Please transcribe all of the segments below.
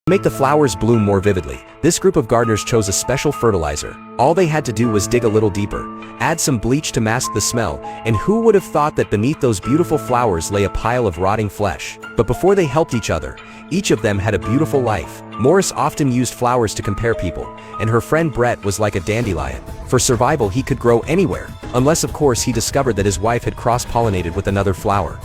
To make the flowers bloom more vividly, this group of gardeners chose a special fertilizer. All they had to do was dig a little deeper, add some bleach to mask the smell, and who would have thought that beneath those beautiful flowers lay a pile of rotting flesh? But before they helped each other, each of them had a beautiful life. Morris often used flowers to compare people, and her friend Brett was like a dandelion. For survival, he could grow anywhere, unless of course he discovered that his wife had cross-pollinated with another flower.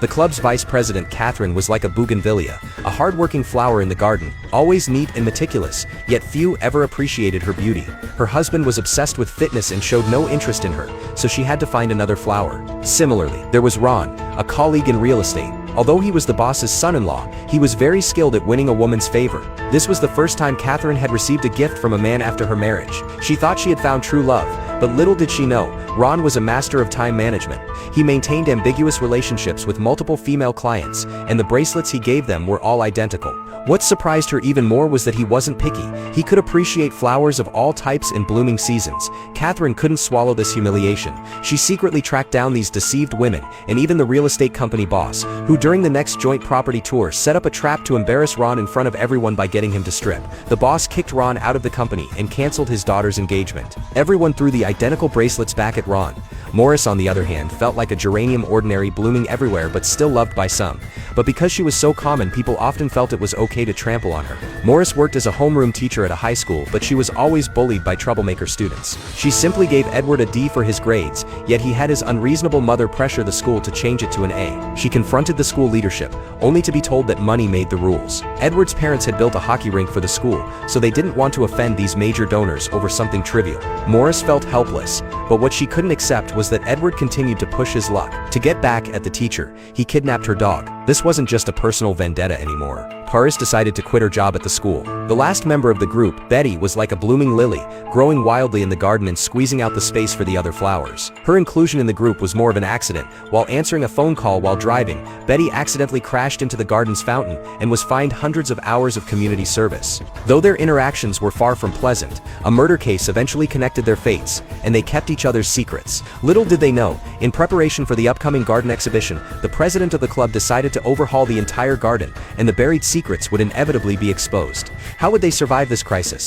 The club's vice president, Catherine, was like a bougainvillea, a hard-working flower in the garden, always neat and meticulous, yet few ever appreciated her beauty. Her husband was obsessed with fitness and showed no interest in her, so she had to find another flower. Similarly, there was Ron, a colleague in real estate. Although he was the boss's son-in-law, he was very skilled at winning a woman's favor. This was the first time Catherine had received a gift from a man after her marriage. She thought she had found true love, but little did she know, Ron was a master of time management. He maintained ambiguous relationships with multiple female clients, and the bracelets he gave them were all identical. What surprised her even more was that he wasn't picky. He could appreciate flowers of all types in blooming seasons. Catherine couldn't swallow this humiliation. She secretly tracked down these deceived women, and even the real estate company boss, who during the next joint property tour set up a trap to embarrass Ron in front of everyone by getting him to strip. The boss kicked Ron out of the company and canceled his daughter's engagement. Everyone threw the identical bracelets back at Ron. Morris, on the other hand, felt like a geranium, ordinary, blooming everywhere but still loved by some. But because she was so common, people often felt it was okay to trample on her. Morris worked as a homeroom teacher at a high school, but she was always bullied by troublemaker students. She simply gave Edward a D for his grades, yet he had his unreasonable mother pressure the school to change it to an A. She confronted the school leadership, only to be told that money made the rules. Edward's parents had built a hockey rink for the school, so they didn't want to offend these major donors over something trivial. Morris felt helpless, but what she couldn't accept was that Edward continued to push his luck. To get back at the teacher, he kidnapped her dog. This wasn't just a personal vendetta anymore. Paris decided to quit her job at the school. The last member of the group, Betty, was like a blooming lily, growing wildly in the garden and squeezing out the space for the other flowers. Her inclusion in the group was more of an accident. While answering a phone call while driving, Betty accidentally crashed into the garden's fountain and was fined hundreds of hours of community service. Though their interactions were far from pleasant, a murder case eventually connected their fates, and they kept each other's secrets. Little did they know, in preparation for the upcoming garden exhibition, the president of the club decided to overhaul the entire garden, and the buried secrets would inevitably be exposed. How would they survive this crisis?